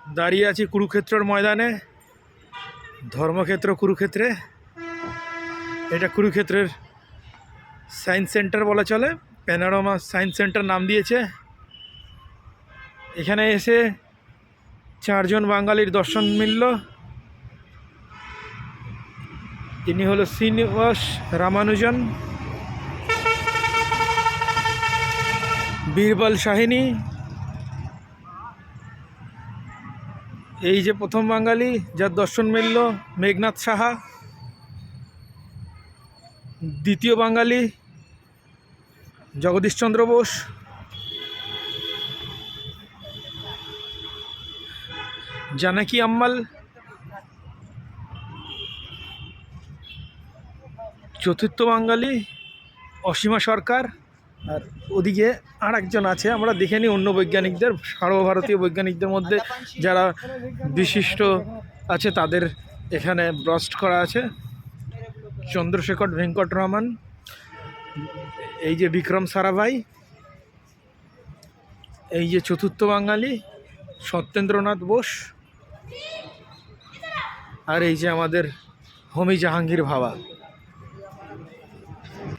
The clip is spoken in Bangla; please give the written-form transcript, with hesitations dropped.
দাঁড়িয়ে আছি কুরুক্ষেত্রের ময়দানে, ধর্মক্ষেত্র কুরুক্ষেত্রে। এটা কুরুক্ষেত্রের সায়েন্স সেন্টার বলা চলে, প্যানোরামা সায়েন্স সেন্টার নাম দিয়েছে। এখানে এসে 4 জন বাঙালির দর্শন মিলল। ইনি হলো শ্রীনিবাস রামানুজন, বীরবল সাহিনী। এই যে প্রথম বাঙালি যার দর্শন মিলল, মেঘনাথ সাহা। দ্বিতীয় বাঙালি জগদীশচন্দ্র বোস। জানকী আম্মাল। চতুর্থ বাঙালি অসীমা সরকার। আর ওদিকে আর একজন আছে, আমরা দেখে নিই অন্য বৈজ্ঞানিকদের, সর্বভারতীয় বৈজ্ঞানিকদের মধ্যে যারা বিশিষ্ট আছে তাদের এখানে ব্রস্ট করা আছে। চন্দ্রশেখর ভেঙ্কটরমন, এই যে বিক্রম সারাভাই, এই যে চতুর্থ বাঙালি সত্যেন্দ্রনাথ বোস, আর এই যে আমাদের হোমি জাহাঙ্গীর ভাবা।